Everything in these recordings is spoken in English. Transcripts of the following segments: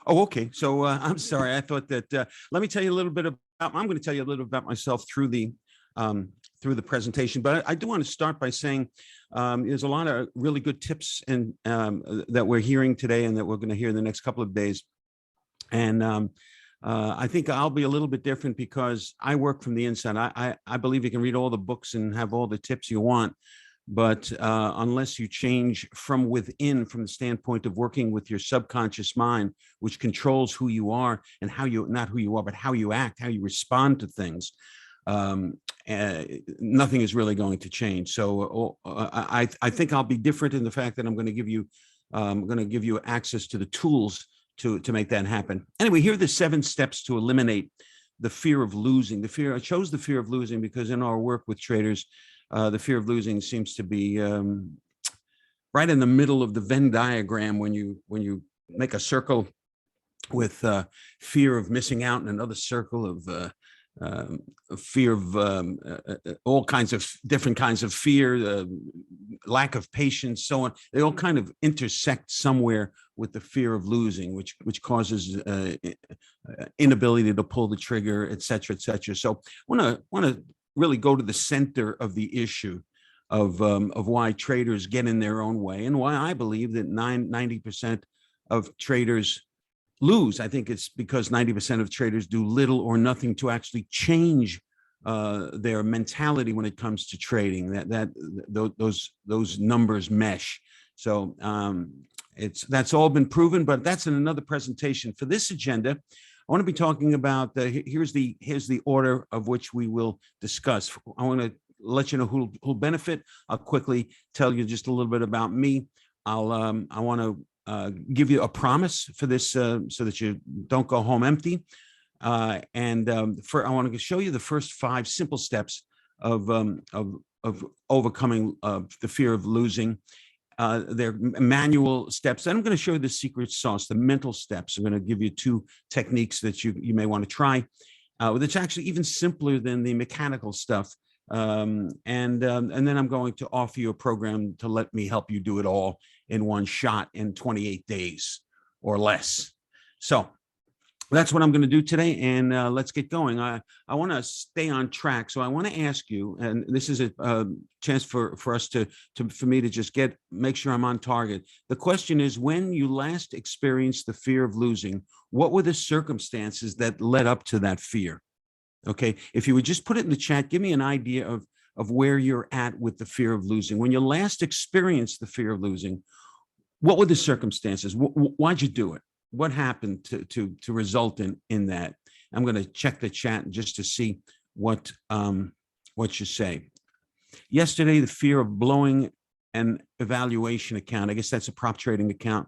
Oh, okay. So I'm sorry. I thought that. Let me tell you a little bit about. I'm going to tell you a little about myself um, through the presentation, but I do want to start by saying there's a lot of really good tips and that we're hearing today, and that we're going to hear in the next couple of days. And I think I'll be a little bit different because I work from the inside. I believe you can read all the books and have all the tips you want, but unless you change from within, from the standpoint of working with your subconscious mind, which controls who you are and how you, not who you are, but how you act, how you respond to things, nothing is really going to change. So I think I'll be different in the fact that I'm going to give you access to the tools to make that happen. Anyway, here are the 7 steps to eliminate the fear of losing. I chose the fear of losing because in our work with traders, the fear of losing seems to be right in the middle of the Venn diagram when you make a circle with fear of missing out, and another circle of fear of all kinds of different kinds of fear, lack of patience, so on. They all kind of intersect somewhere with the fear of losing, which causes inability to pull the trigger, et cetera, et cetera. So I want to really go to the center of the issue of why traders get in their own way, and why I believe that 90% of traders lose. I think it's because 90% of traders do little or nothing to actually change their mentality when it comes to trading. Those numbers mesh. So that's all been proven, but that's in another presentation. For this agenda, I want to be talking about here's the order of which we will discuss. I want to let you know who'll benefit. I'll quickly tell you just a little bit about me. I want to give you a promise for this so that you don't go home empty. I want to show you the first 5 simple steps of overcoming the fear of losing. They're manual steps. And I'm going to show you the secret sauce, the mental steps. I'm going to give you 2 techniques that you may want to try. That's actually even simpler than the mechanical stuff. And then I'm going to offer you a program to let me help you do it all in one shot in 28 days or less. So that's what I'm going to do today, and let's get going. I want to stay on track, so I want to ask you, and this is a chance for us for me to just make sure I'm on target. The question is, when you last experienced the fear of losing, what were the circumstances that led up to that fear? Okay, if you would just put it in the chat, give me an idea of where you're at with the fear of losing. When you last experienced the fear of losing, what were the circumstances? Why'd you do it? What happened to result in that? I'm going to check the chat just to see what you say. Yesterday, the fear of blowing an evaluation account. I guess that's a prop trading account.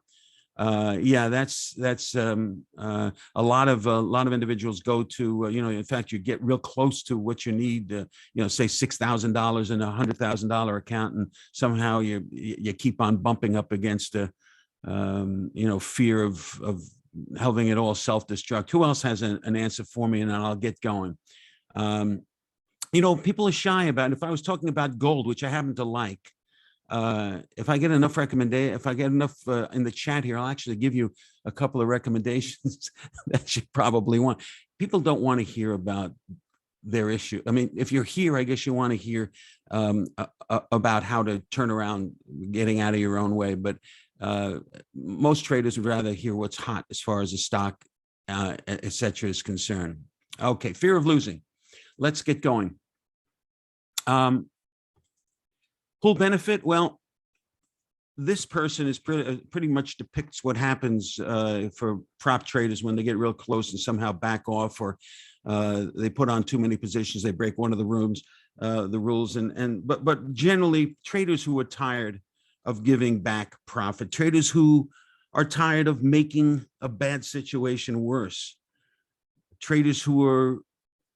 Yeah, that's a lot of individuals go to, in fact, you get real close to what you need, say $6,000 in a $100,000 account, and somehow you keep on bumping up against fear of having it all self-destruct. Who else has an answer for me? And then I'll get going. People are shy about it. If I was talking about gold, which I happen to like, if I get enough if I get enough in the chat here, I'll actually give you a couple of recommendations that you probably want. People don't want to hear about their issue. I mean, if you're here, I guess you want to hear about how to turn around getting out of your own way. But most traders would rather hear what's hot as far as the stock, et cetera, is concerned. Okay, fear of losing. Let's get going. Full benefit. Well, this person is pretty much depicts what happens for prop traders when they get real close and somehow back off, or they put on too many positions. They break one of the rules, but generally, traders who are tired of giving back profit, traders who are tired of making a bad situation worse, traders who are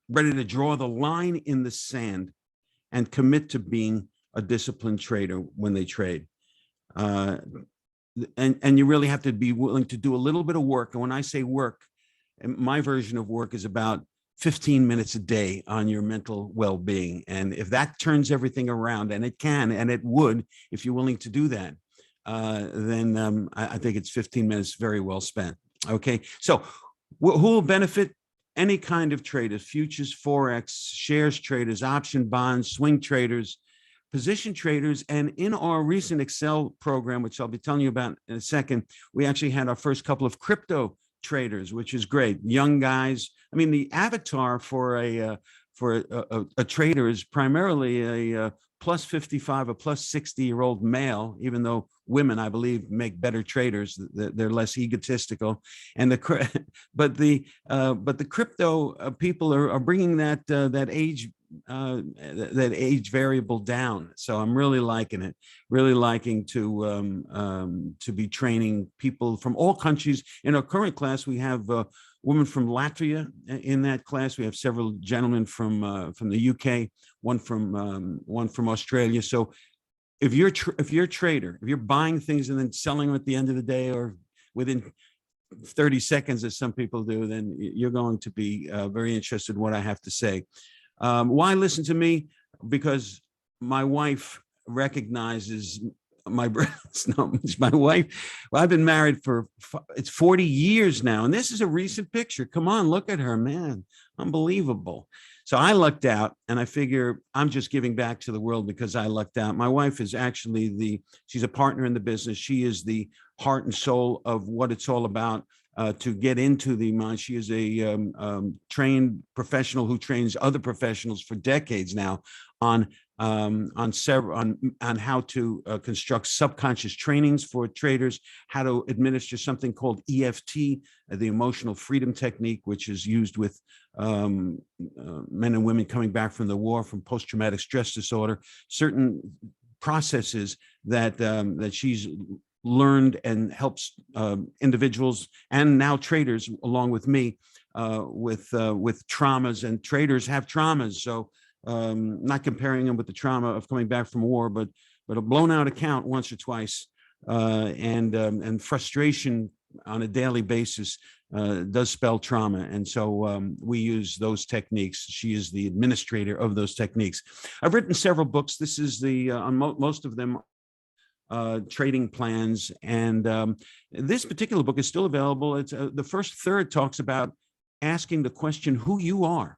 ready to draw the line in the sand and commit to being a disciplined trader when they trade. And you really have to be willing to do a little bit of work. And when I say work, my version of work is about 15 minutes a day on your mental well-being. And if that turns everything around, and it can, and it would, if you're willing to do that, then I think it's 15 minutes very well spent. Okay, so who will benefit? Any kind of traders: futures, forex, shares traders, option bonds, swing traders, position traders. And in our recent Excel program, which I'll be telling you about in a second, we actually had our first couple of crypto traders, which is great. Young guys. I mean, the avatar for a trader is primarily a plus 55, a plus 60-year-old male, even though women, I believe, make better traders. They're less egotistical. And but the crypto people are bringing that age variable down. So I'm really liking it. Really liking to be training people from all countries. In our current class, we have women from Latvia in that class. We have several gentlemen from the UK, one from Australia. So if you're a trader, if you're buying things and then selling them at the end of the day or within 30 seconds, as some people do, then you're going to be very interested in what I have to say. Why listen to me? Because my wife recognizes my wife. Well, I've been married for it's 40 years now, and this is a recent picture. Come on, look at her, man, unbelievable. So I lucked out, and I figure I'm just giving back to the world because I lucked out. My wife is actually she's a partner in the business. She is the heart and soul of what it's all about. To get into the mind, she is a trained professional who trains other professionals for decades now on how to construct subconscious trainings for traders, how to administer something called EFT, the emotional freedom technique, which is used with men and women coming back from the war, from post-traumatic stress disorder, certain processes that she's learned and helps individuals and now traders along with me with traumas. And traders have traumas, so not comparing them with the trauma of coming back from war, but a blown out account once or twice, and frustration on a daily basis does spell trauma. And so we use those techniques. She is the administrator of those techniques. I've written several books. This is on most of them trading plans, and this particular book is still available. It's the first third talks about asking the question who you are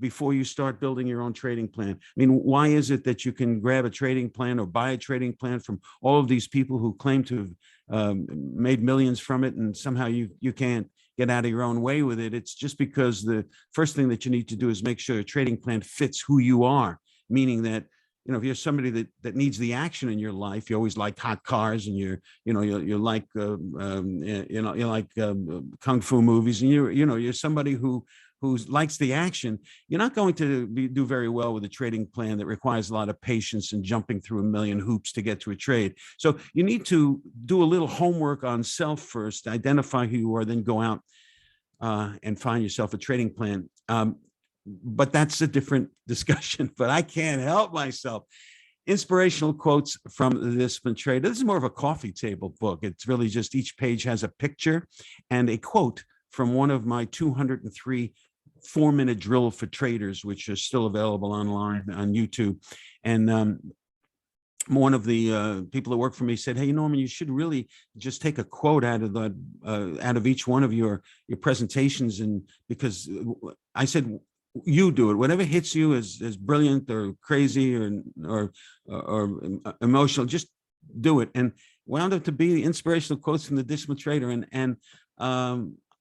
before you start building your own trading plan. I mean, why is it that you can grab a trading plan or buy a trading plan from all of these people who claim to have made millions from it, and somehow you can't get out of your own way with it? It's just because the first thing that you need to do is make sure a trading plan fits who you are, meaning that, you know, if you're somebody that needs the action in your life, you always like hot cars, and you like you like kung fu movies, and you're somebody who likes the action, you're not going to do very well with a trading plan that requires a lot of patience and jumping through a million hoops to get to a trade. So you need to do a little homework on self first, identify who you are, then go out and find yourself a trading plan. But that's a different discussion. But I can't help myself. Inspirational quotes from this trader. This is more of a coffee table book. It's really just each page has a picture and a quote from one of my 203 4-minute drill for traders, which are still available online on YouTube. And one of the people that work for me said, "Hey, Norman, you should really just take a quote out of each one of your presentations." And because I said, you do it, whatever hits you as brilliant or crazy or emotional, just do it. And wound up to be the inspirational quotes from the Disciplined Trader. And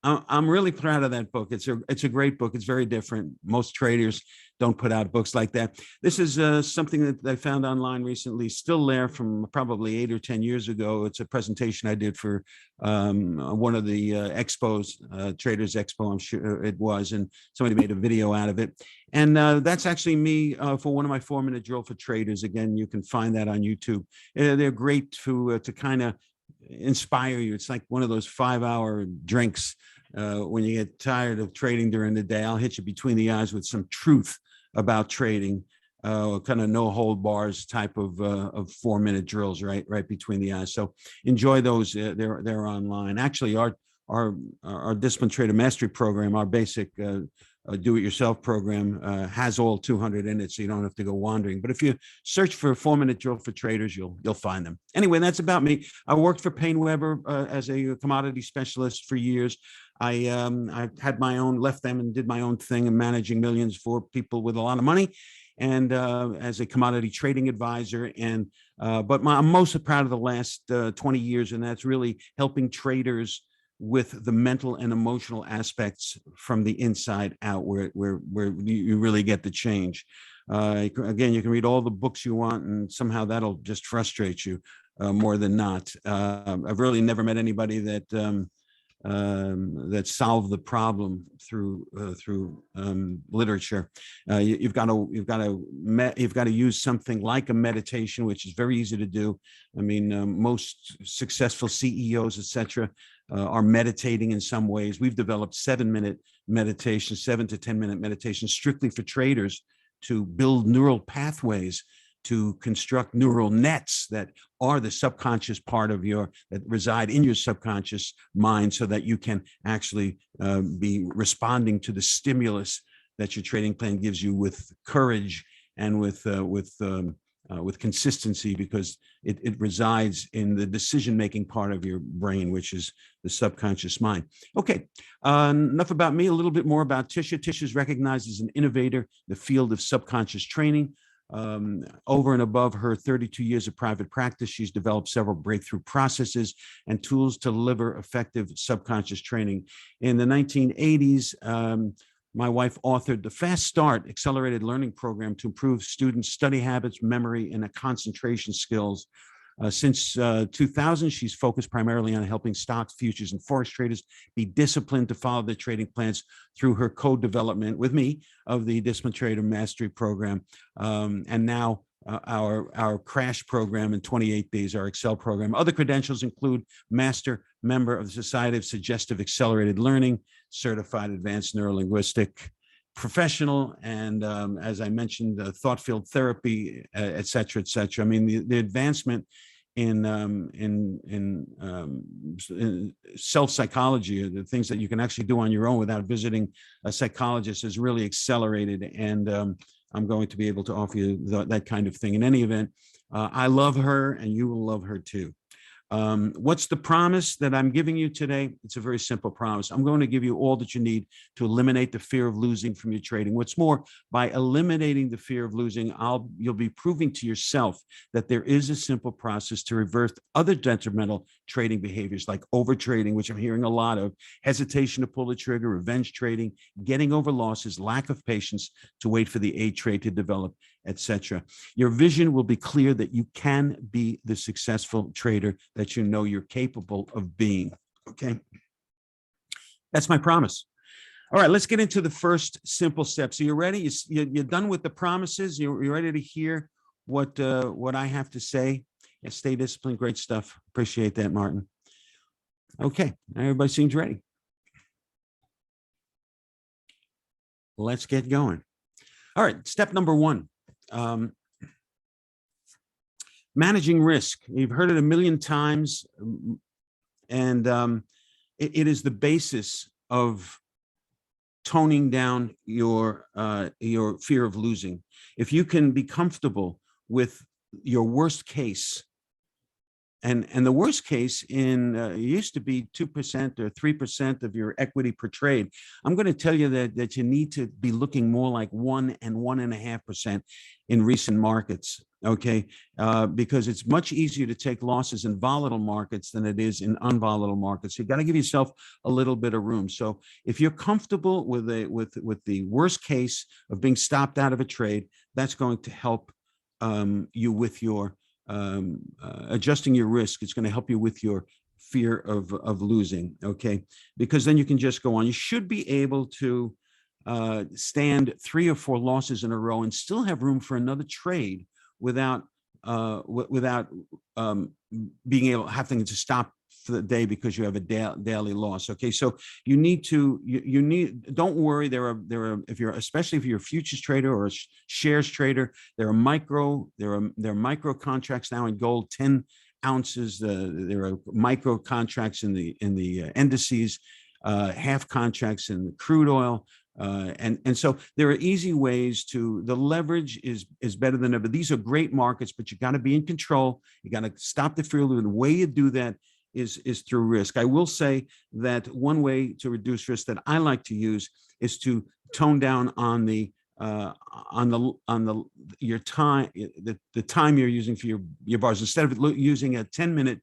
I'm really proud of that book. It's a great book. It's very different. Most traders don't put out books like that. This is something that I found online recently, still there from probably 8 or 10 years ago. It's a presentation I did for one of the expos, Traders Expo, I'm sure it was, and somebody made a video out of it. And that's actually me for one of my 4-minute drill for traders. Again, you can find that on YouTube. They're great to kind of inspire you. It's like one of those 5-hour drinks when you get tired of trading during the day. I'll hit you between the eyes with some truth about trading, kind of no hold bars type of 4-minute drills right between the eyes. So enjoy those. They're online. Actually, our our Discipline Trader Mastery Program, our basic do-it-yourself program, has all 200 in it, so you don't have to go wandering. But if you search for a 4-minute drill for traders, you'll find them. Anyway, that's about me. I worked for Payne Weber as a commodity specialist for years. I had my own, left them and did my own thing and managing millions for people with a lot of money, and as a commodity trading advisor. And but I'm most proud of the last 20 years, and that's really helping traders with the mental and emotional aspects from the inside out, where you really get the change. Again, you can read all the books you want, and somehow that'll just frustrate you more than not. I've really never met anybody that solved the problem through literature. You've got to use something like a meditation, which is very easy to do. I mean, most successful CEOs, etc., are meditating in some ways. We've developed 7-minute meditation, 7 to 10-minute meditation, strictly for traders to build neural pathways, to construct neural nets that are the subconscious part of that reside in your subconscious mind, so that you can actually be responding to the stimulus that your trading plan gives you with courage and with consistency, because it resides in the decision-making part of your brain, which is the subconscious mind. Okay, enough about me. A little bit more about Tisha. Tisha is recognized as an innovator in the field of subconscious training. Over and above her 32 years of private practice, she's developed several breakthrough processes and tools to deliver effective subconscious training. In the 1980s, my wife authored the Fast Start Accelerated Learning Program to improve students' study habits, memory, and concentration skills. Since 2000, she's focused primarily on helping stocks, futures, and forex traders be disciplined to follow their trading plans through her co-development with me of the Discipline Trader Mastery Program. And now our Crash program in 28 days, our Excel program. Other credentials include Master Member of the Society of Suggestive Accelerated Learning, Certified Advanced Neurolinguistic Professional, and as I mentioned, thought field therapy, et cetera, et cetera. I mean, the advancement in self-psychology, the things that you can actually do on your own without visiting a psychologist, is really accelerated. And I'm going to be able to offer you that kind of thing. In any event, I love her, and you will love her too. What's the promise that I'm giving you today? It's a very simple promise. I'm going to give you all that you need to eliminate the fear of losing from your trading. What's more, by eliminating the fear of losing, you'll be proving to yourself that there is a simple process to reverse other detrimental trading behaviors like overtrading, which I'm hearing a lot of, hesitation to pull the trigger, revenge trading, getting over losses, lack of patience to wait for the A trade to develop, etc. Your vision will be clear that you can be the successful trader that you know you're capable of being. Okay, that's my promise. All right, let's get into the first simple step. So you're ready? You're done with the promises? You're ready to hear what I have to say? Yeah, stay disciplined. Great stuff. Appreciate that, Martin. Okay, everybody seems ready. Let's get going. All right, step number one. Managing risk. You've heard it a million times, and it is the basis of toning down your fear of losing. If you can be comfortable with your worst case, and the worst case it used to be 2% or 3% of your equity per trade. I'm going to tell you that you need to be looking more like 1 and 1.5% in recent markets. Okay, because it's much easier to take losses in volatile markets than it is in unvolatile markets. You've got to give yourself a little bit of room. So if you're comfortable with the worst case of being stopped out of a trade, that's going to help you with your adjusting your risk. It's going to help you with your fear of losing. Okay, because then you can just go on. You should be able to stand 3 or 4 losses in a row and still have room for another trade without being able having to stop for the day because you have a daily loss. Okay, so you need don't worry. There are especially if you're a futures trader or a shares trader, there are micro contracts now in gold, 10 ounces. There are micro contracts in the indices, half contracts in the crude oil. And so there are easy ways to, the leverage is better than ever. These are great markets, but you got to be in control. You got to stop the fear. The way you do that is through risk. I will say that one way to reduce risk that I like to use is to tone down on the your time, the time you're using for your bars. Instead of using a 10-minute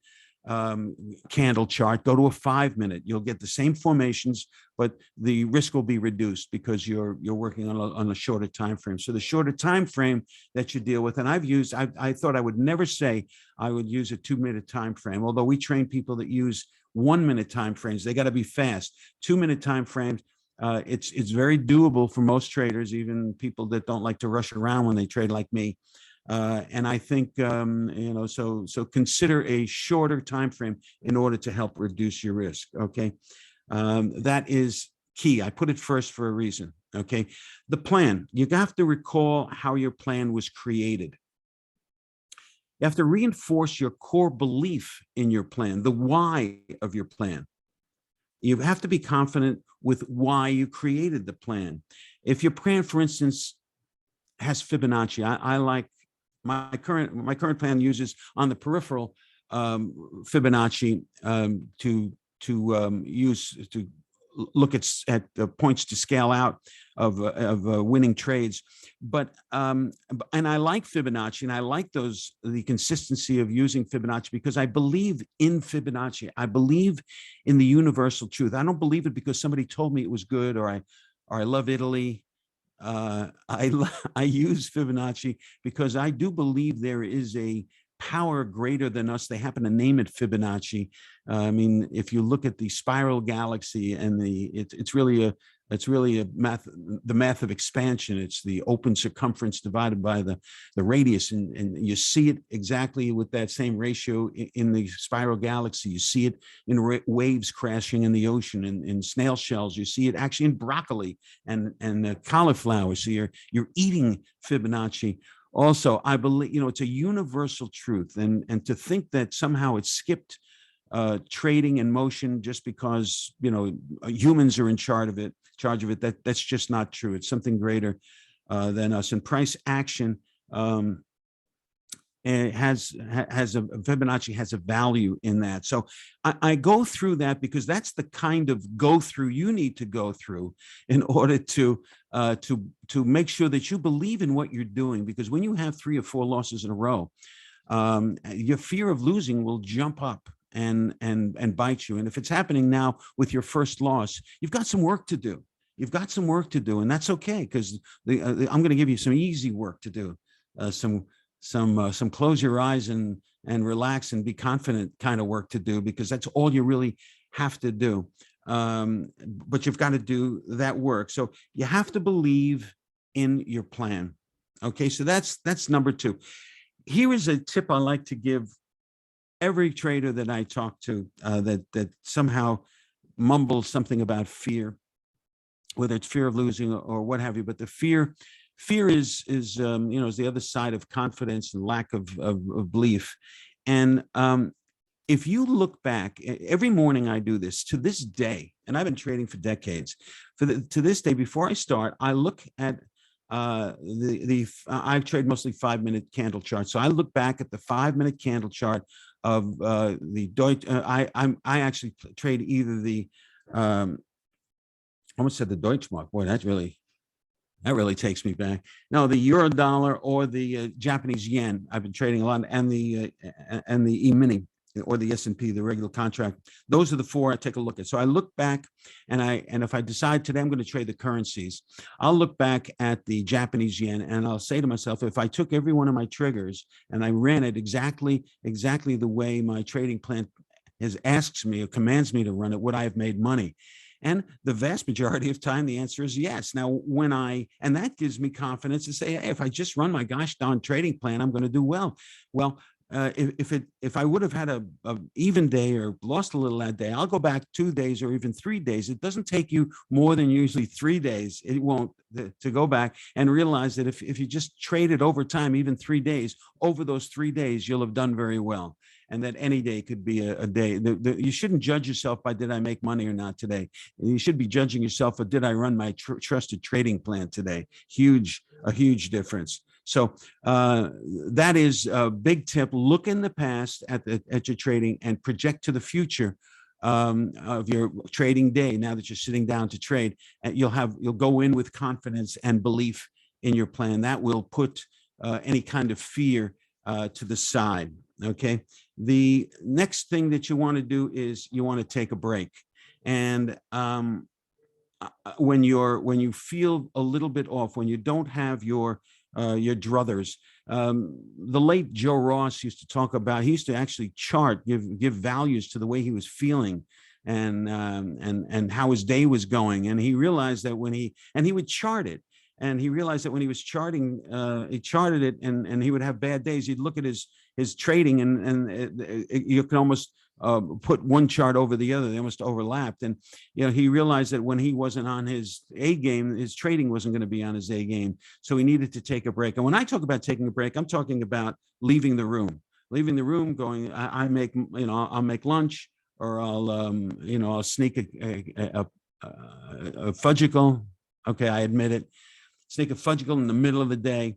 candle chart, go to a 5-minute. You'll get the same formations, but the risk will be reduced because you're working on a shorter time frame. So the shorter time frame that you deal with, and I thought I would never say I would use a 2-minute time frame, although we train people that use 1-minute time frames. They got to be fast. 2-minute time frames, it's very doable for most traders, even people that don't like to rush around when they trade like me. And I think, so consider a shorter time frame in order to help reduce your risk. Okay. That is key. I put it first for a reason. Okay. The plan, you have to recall how your plan was created. You have to reinforce your core belief in your plan, the why of your plan. You have to be confident with why you created the plan. If your plan, for instance, has Fibonacci, I like my current plan uses on the peripheral Fibonacci to look at the points to scale out of winning trades. But and I like Fibonacci, and I like the consistency of using Fibonacci because I believe in Fibonacci. I believe in the universal truth. I don't believe it because somebody told me it was good, or I love Italy. I use Fibonacci because I do believe there is a power greater than us. They happen to name it Fibonacci. I mean, if you look at the spiral galaxy and it's really a the math of expansion. It's the open circumference divided by the radius, and you see it exactly with that same ratio in the spiral galaxy. You see it in waves crashing in the ocean, in snail shells. You see it actually in broccoli and cauliflower. So you're eating Fibonacci. Also, I believe, it's a universal truth, and to think that somehow it skipped trading and motion just because humans are in charge of it, that's just not true. It's something greater than us. And price action Fibonacci has a value in that. So I go through that because that's the kind of go through you need to go through in order to make sure that you believe in what you're doing. Because when you have 3 or 4 losses in a row, your fear of losing will jump up and bite you. And if it's happening now with your first loss, you've got some work to do. And that's okay, because I'm going to give you some easy work to do, some close your eyes and relax and be confident kind of work to do, because that's all you really have to do. But you've got to do that work. So you have to believe in your plan. Okay, so that's number 2. Here is a tip I like to give every trader that I talk to that somehow mumbles something about fear, whether it's fear of losing or what have you. But the fear is the other side of confidence and lack of belief. And if you look back, every morning I do this to this day, and I've been trading for decades. To this day, before I start, I look at I trade mostly 5-minute candle charts. So I look back at the 5-minute candle chart of the Deutsche. I actually trade either the I almost said the Deutschmark. Boy, that really takes me back. No, the euro dollar or the Japanese yen. I've been trading a lot, and the E-mini or the S&P, the regular contract. Those are the 4 I take a look at. So I look back, and if I decide today I'm going to trade the currencies, I'll look back at the Japanese yen, and I'll say to myself, if I took every one of my triggers and I ran it exactly the way my trading plan asks me or commands me to run it, would I have made money? And the vast majority of time, the answer is yes. Now, and that gives me confidence to say, hey, if I just run my gosh darn trading plan, I'm going to do well. Well, if I would have had a even day or lost a little that day, I'll go back 2 days or even 3 days. It doesn't take you more than usually 3 days. It won't to go back and realize that if you just trade it over time, even 3 days, over those 3 days, you'll have done very well. and that any day could be a day. You shouldn't judge yourself by did I make money or not today. You should be judging yourself of did I run my trusted trading plan today. A huge difference. So that is a big tip. Look in the past at your trading and project to the future of your trading day. Now that you're sitting down to trade, and you'll go in with confidence and belief in your plan. That will put any kind of fear to the side. Okay. The next thing that you want to do is you want to take a break. And when you feel a little bit off, when you don't have your druthers, the late Joe Ross used to talk about. He used to actually give values to the way he was feeling, and how his day was going. And he realized that he would chart it. And he realized that when he was charting, he charted it, and he would have bad days. He'd look at his trading, and you can almost put one chart over the other. They almost overlapped. And he realized that when he wasn't on his A game, his trading wasn't going to be on his A game. So he needed to take a break. And when I talk about taking a break, I'm talking about leaving the room, going. I'll make lunch, or I'll sneak a fudgicle. Okay, I admit it. Sneak a fudgicle in the middle of the day.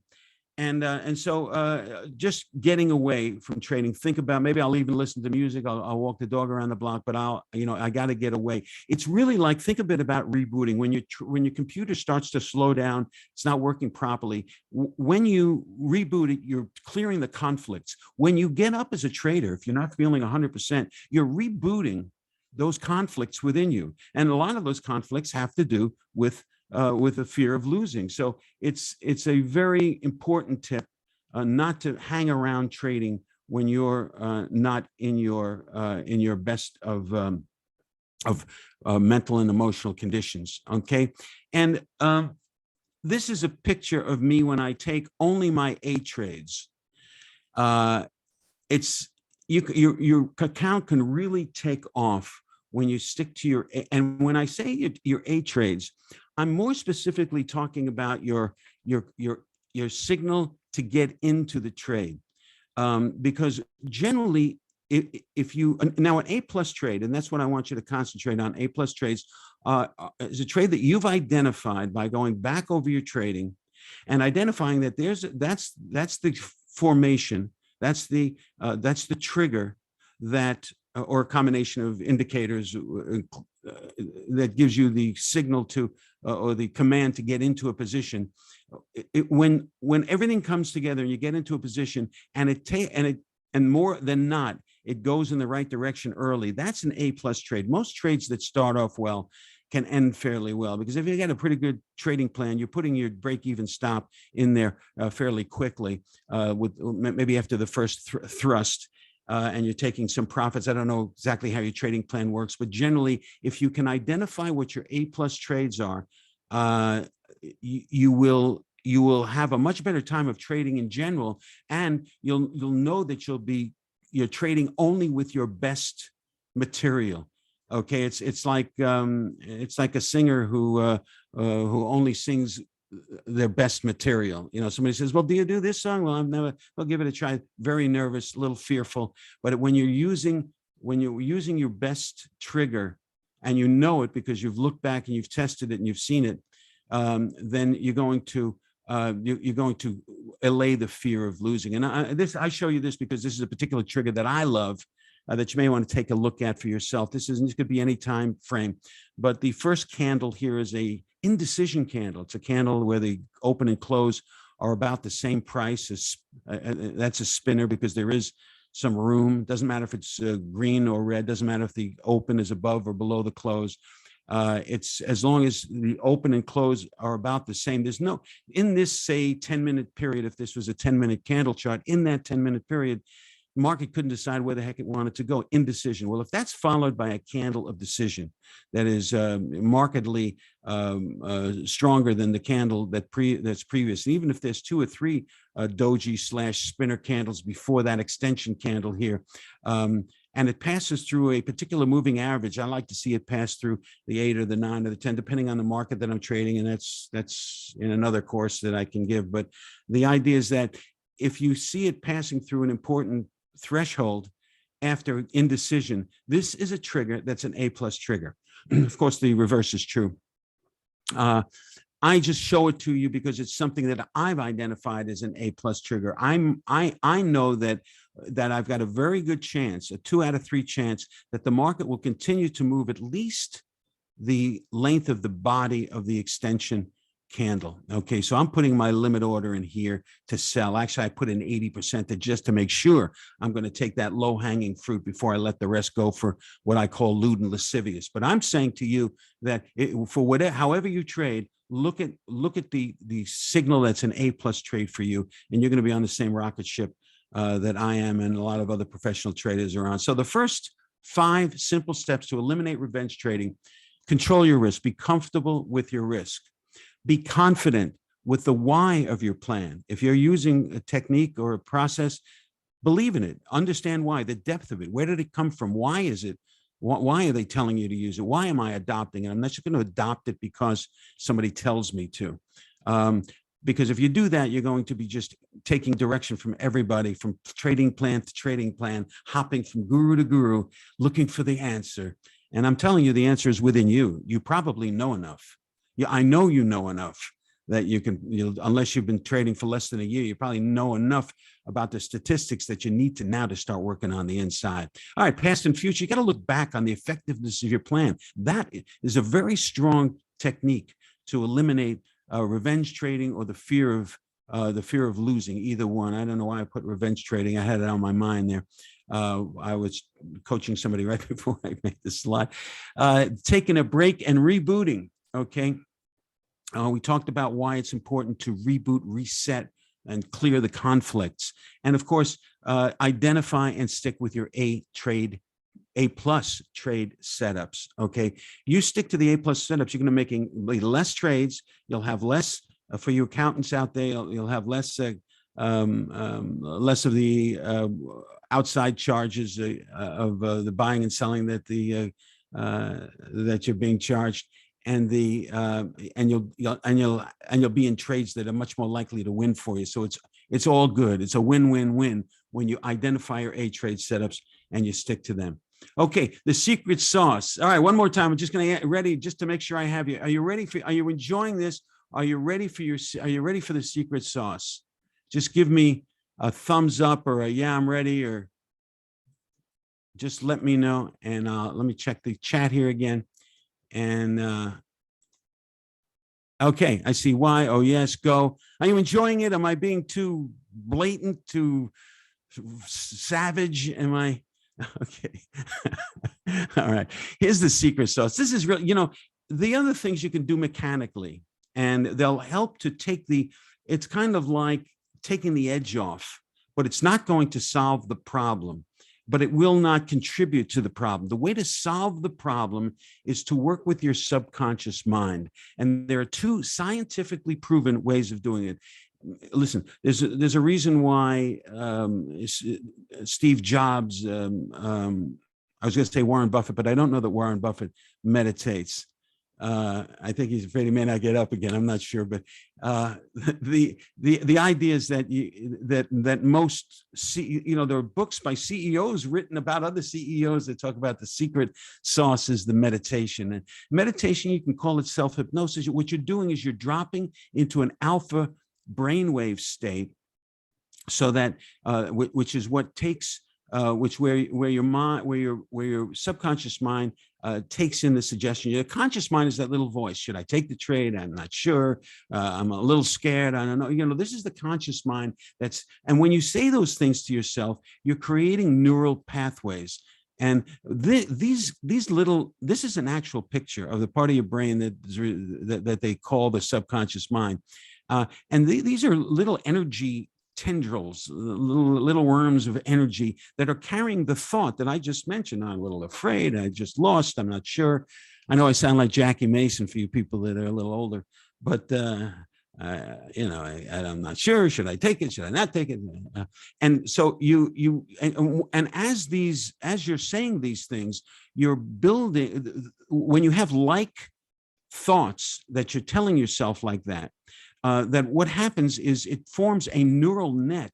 And so just getting away from trading. Think about, maybe I'll even listen to music. I'll walk the dog around the block, but I got to get away. It's really like, think a bit about rebooting. When your computer starts to slow down, it's not working properly. When you reboot it, you're clearing the conflicts. When you get up as a trader, if you're not feeling 100%, you're rebooting those conflicts within you. And a lot of those conflicts have to do with the fear of losing. So it's a very important tip not to hang around trading when you're not in your best of mental and emotional conditions. Okay, and this is a picture of me when I take only my A trades. Your account can really take off when you stick to your A. And when I say your A trades, I'm more specifically talking about your signal to get into the trade, because generally, if you now an A plus trade, and that's what I want you to concentrate on. A plus trades is a trade that you've identified by going back over your trading and identifying that that's the formation, that's the trigger that, or a combination of indicators that gives you the signal to or the command to get into a position. When everything comes together and you get into a position, and more than not, it goes in the right direction early, that's an A plus trade. Most trades that start off well can end fairly well, because if you got a pretty good trading plan, you're putting your break-even stop in there fairly quickly, with maybe after the first thrust. And you're taking some profits. I don't know exactly how your trading plan works, but generally, if you can identify what your A plus trades are, you will have a much better time of trading in general, and you'll know that you're trading only with your best material. Okay, it's like a singer who only sings their best material. Somebody says, well, do you do this song? Well, I'll give it a try. Very nervous, a little fearful. But when you're using your best trigger, and you know it because you've looked back and you've tested it and you've seen it, then you're going to allay the fear of losing. And I show you this because this is a particular trigger that I love, that you may want to take a look at for yourself. This could be any time frame, but the first candle here is a indecision candle. It's a candle where the open and close are about the same price. As that's a spinner, because there is some room. Doesn't matter if it's green or red. Doesn't matter if the open is above or below the close. It's as long as the open and close are about the same. There's no, in this, say, 10-minute period, if this was a 10-minute candle chart, in that 10-minute period, market couldn't decide where the heck it wanted to go. Indecision. Well, if that's followed by a candle of decision that is markedly stronger than the candle that's previous, even if there's 2 or 3 doji / spinner candles before that extension candle here, and it passes through a particular moving average, I like to see it pass through the 8 or the 9 or the 10, depending on the market that I'm trading, and that's in another course that I can give. But the idea is that if you see it passing through an important threshold, after indecision, this is a trigger that's an A plus trigger. Of course, the reverse is true. I just show it to you because it's something that I've identified as an A plus trigger. I know that I've got a very good chance, a 2 out of 3 chance, that the market will continue to move at least the length of the body of the extension candle. Okay, so I'm putting my limit order in here to sell. Actually, I put in 80% just to make sure I'm going to take that low hanging fruit before I let the rest go for what I call lewd and lascivious. But I'm saying to you that for whatever, however you trade, look at the signal that's an A plus trade for you, and you're going to be on the same rocket ship that I am and a lot of other professional traders are on. So the first 5 simple steps to eliminate revenge trading: control your risk, be comfortable with your risk, be confident with the why of your plan. If you're using a technique or a process, believe in it, understand why, the depth of it. Where did it come from? Why is it? Why are they telling you to use it? Why am I adopting it? I'm not just going to adopt it because somebody tells me to. Because if you do that, you're going to be just taking direction from everybody, from trading plan to trading plan, hopping from guru to guru, looking for the answer. And I'm telling you, the answer is within you. You probably know enough. Yeah, I know you know enough that you can, unless you've been trading for less than a year, you probably know enough about the statistics that you need to now to start working on the inside. All right, past and future, you got to look back on the effectiveness of your plan. That is a very strong technique to eliminate revenge trading or the fear of losing, either one. I don't know why I put revenge trading. I had it on my mind there. I was coaching somebody right before I made this slide. Taking a break and rebooting. Okay. We talked about why it's important to reboot, reset, and clear the conflicts. And of course, identify and stick with your A plus trade setups. Okay. You stick to the A plus setups, you're going to making less trades. You'll have less for you accountants out there. You'll have less of the outside charges of the buying and selling that that you're being charged. And you'll be in trades that are much more likely to win for you. So it's all good. It's a win-win-win when you identify your A trade setups and you stick to them. Okay, the secret sauce. All right, one more time. I'm just going to get ready just to make sure I have you. Are you ready are you enjoying this? Are you ready for the secret sauce? Just give me a thumbs up or a yeah, I'm ready, or just let me know. And let me check the chat here again. And okay, I see why. Oh, yes, go. Are you enjoying it? Am I being too blatant, too savage? Am I? Okay. All right. Here's the secret sauce. This is real. The other things you can do mechanically, and they'll help to it's kind of like taking the edge off, but it's not going to solve the problem. But it will not contribute to the problem. The way to solve the problem is to work with your subconscious mind. And there are 2 scientifically proven ways of doing it. Listen, there's a reason why Steve Jobs, I was going to say Warren Buffett, but I don't know that Warren Buffett meditates. I think he's afraid he may not get up again. I'm not sure, but the idea is that that most there are books by CEOs written about other CEOs that talk about the secret sauce is the meditation. And meditation, you can call it self-hypnosis. What you're doing is you're dropping into an alpha brainwave state, so that which is what takes where your subconscious mind takes in the suggestion. Your conscious mind is that little voice. Should I take the trade? I'm not sure. I'm a little scared. I don't know. This is the conscious mind. And when you say those things to yourself, you're creating neural pathways. And this is an actual picture of the part of your brain that they call the subconscious mind. And these are little energy tendrils, little worms of energy that are carrying the thought that I just mentioned. I'm a little afraid. I just lost. I'm not sure. I know I sound like Jackie Mason for you people that are a little older, but I'm not sure. Should I take it? Should I not take it? And so as you're saying these things, you're building. When you have like thoughts that you're telling yourself like that. That what happens is it forms a neural net.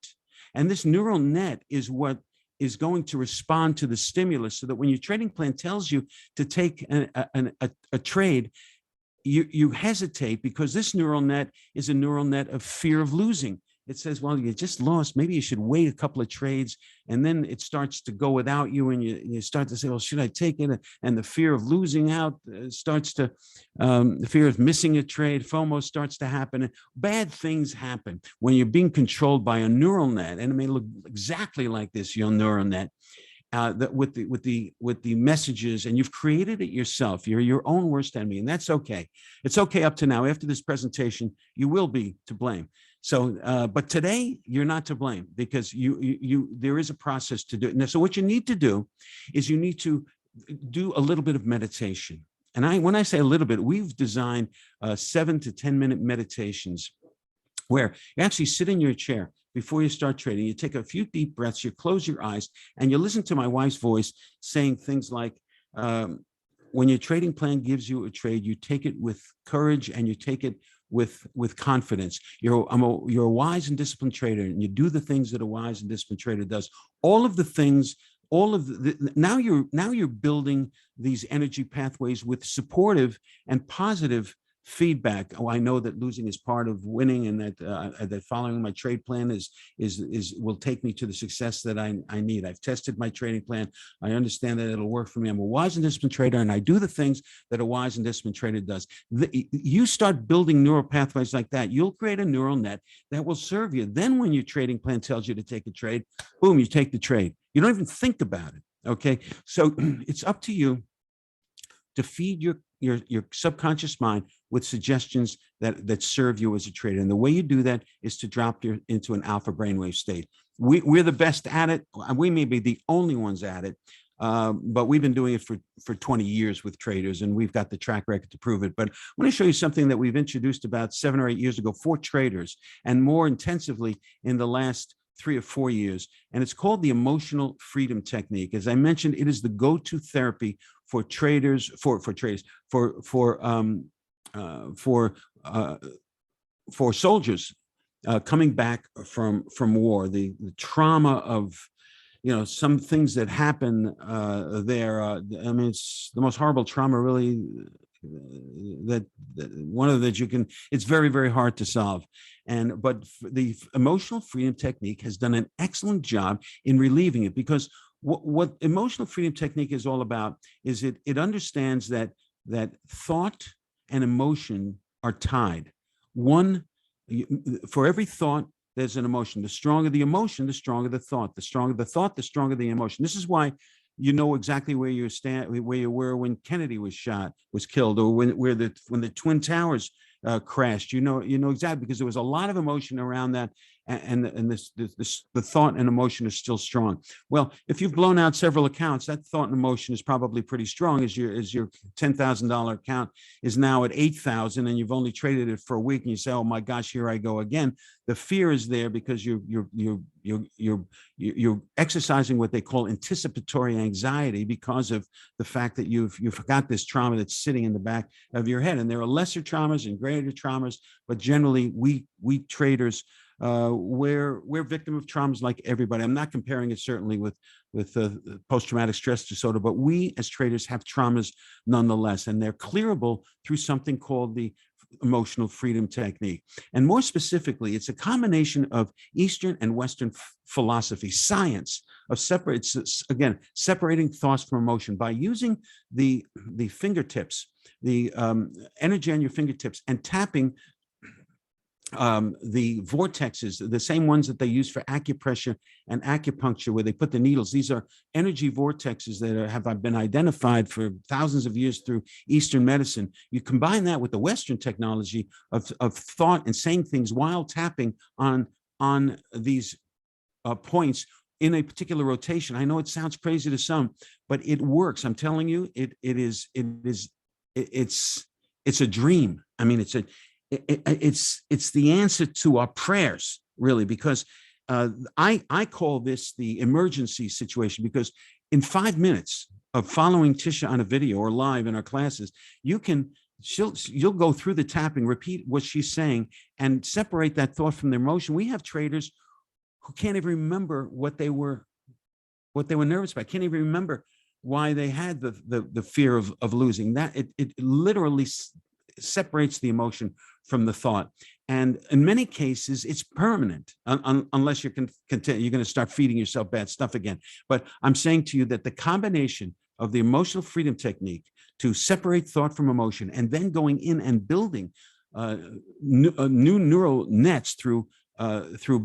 And this neural net is what is going to respond to the stimulus, so that when your trading plan tells you to take a trade, you hesitate, because this neural net is a neural net of fear of losing. It says, well, you just lost. Maybe you should wait a couple of trades. And then it starts to go without you. And you start to say, well, should I take it? And the fear of losing out starts to, the fear of missing a trade, FOMO starts to happen. Bad things happen when you're being controlled by a neural net. And it may look exactly like this, your neural net. That with the messages, and you've created it yourself. You're your own worst enemy, and that's okay. It's okay up to now. After this presentation, you will be to blame. So, but today you're not to blame, because there is a process to do it. Now, so what you need to do is you need to do a little bit of meditation. And when I say a little bit, we've designed 7 to 10 minute meditations where you actually sit in your chair before you start trading. You take a few deep breaths, you close your eyes, and you listen to my wife's voice saying things like, when your trading plan gives you a trade, you take it with courage and you take it with confidence. You're a wise and disciplined trader, and you do the things that a wise and disciplined trader does. All of the things, now you're building these energy pathways with supportive and positive feedback. Oh, I know that losing is part of winning, and that following my trade plan will take me to the success that I need. I've tested my trading plan. I understand that it'll work for me. I'm a wise and disciplined trader, and I do the things that a wise and disciplined trader does. You start building neural pathways like that, you'll create a neural net that will serve you. Then when your trading plan tells you to take a trade, boom, you take the trade. You don't even think about it. Okay, so it's up to you to feed your subconscious mind with suggestions that serve you as a trader. And the way you do that is to drop into an alpha brainwave state. We're the best at it. We may be the only ones at it, but we've been doing it for 20 years with traders, and we've got the track record to prove it. But I want to show you something that we've introduced about 7 or 8 years ago for traders, and more intensively in the last 3 or 4 years, and it's called the emotional freedom technique. As I mentioned, it is the go-to therapy for traders, for soldiers coming back from war. The trauma of some things that happen there. I mean, it's the most horrible trauma, really. It's very, very hard to solve. But the emotional freedom technique has done an excellent job in relieving it, because what emotional freedom technique is all about is it understands that thought and emotion are tied. For every thought, there's an emotion. The stronger the emotion, the stronger the thought. The stronger the thought, the stronger the emotion. This is why you know exactly where you were when Kennedy was killed, or when the Twin Towers crashed. You know exactly, because there was a lot of emotion around that, and the thought and emotion is still strong. Well, if you've blown out several accounts, that thought and emotion is probably pretty strong. As your $10,000 account is now at $8,000, and you've only traded it for a week, and you say, "Oh my gosh, here I go again." The fear is there because you're exercising what they call anticipatory anxiety, because of the fact that you've got this trauma that's sitting in the back of your head. And there are lesser traumas and greater traumas, but generally we traders, we're victim of traumas like everybody. I'm not comparing it certainly with post-traumatic stress disorder, but we as traders have traumas nonetheless, and they're clearable through something called the emotional freedom technique. And more specifically, it's a combination of Eastern and Western philosophy, science of separating thoughts from emotion by using the fingertips, the energy on your fingertips, and tapping the vortexes, the same ones that they use for acupressure and acupuncture, where they put the needles. These are energy vortexes that have been identified for thousands of years through Eastern medicine. You combine that with the Western technology of thought and saying things while tapping on these points in a particular rotation. I know it sounds crazy to some, but it works. I'm telling you, it's a dream. I mean, it's the answer to our prayers, really, because I call this the emergency situation, because in 5 minutes of following Tisha on a video or live in our classes, you'll go through the tapping, repeat what she's saying, and separate that thought from their emotion. We have traders who can't even remember what they were what they were nervous about. I can't even remember why they had the fear of losing. That it literally separates the emotion from the thought. And in many cases, it's permanent unless you're you're going to start feeding yourself bad stuff again. But I'm saying to you that the combination of the emotional freedom technique to separate thought from emotion, and then going in and building new neural nets through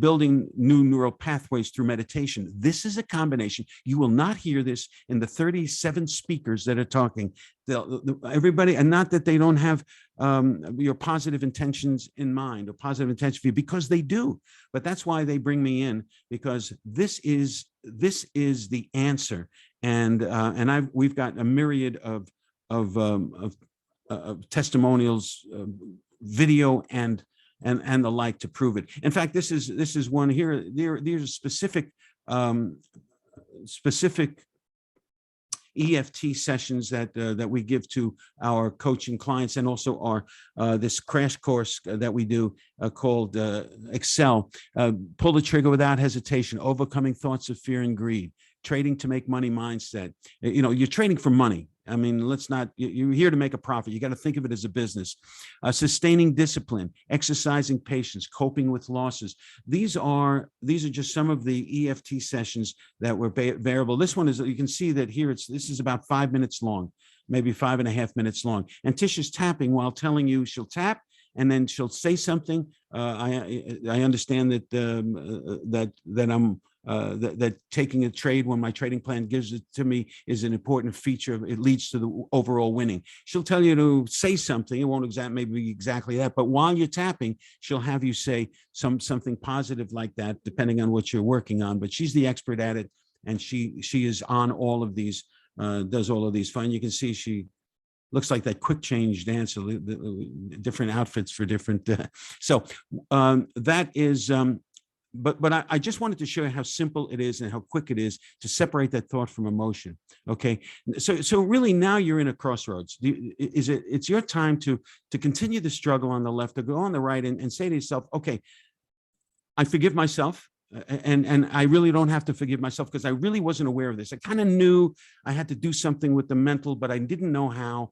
building new neural pathways through meditation. This is a combination. You will not hear this in the 37 speakers that are talking. Everybody, and not that they don't have your positive intentions in mind or positive intention for you, because they do. But that's why they bring me in, because this is the answer. And we've got a myriad of testimonials, video, and the like to prove it. In fact, this is one here. There's specific EFT sessions that we give to our coaching clients, and also our this crash course that we do called Excel. Pull the trigger without hesitation, overcoming thoughts of fear and greed, trading to make money mindset. You're trading for money. I mean, you're here to make a profit. You got to think of it as a business. Sustaining discipline, exercising patience, coping with losses. These are just some of the EFT sessions that were variable. This one is, you can see that here, this is about 5 minutes long, maybe 5.5 minutes long. And Tisha's tapping while telling you, she'll tap, and then she'll say something. I understand that I'm that taking a trade when my trading plan gives it to me is an important feature. It leads to the overall winning. She'll tell you to say something. It won't maybe exactly that, but while you're tapping, she'll have you say something positive like that, depending on what you're working on. But she's the expert at it, and she is on all of these, does all of these. Fine. You can see she looks like that quick change dancer, different outfits for different. So that is. But I just wanted to show you how simple it is and how quick it is to separate that thought from emotion. Okay, so really now you're in a crossroads. It's your time to continue the struggle on the left, to go on the right, and say to yourself, okay, I forgive myself. And I really don't have to forgive myself, because I really wasn't aware of this. I kind of knew I had to do something with the mental, but I didn't know how.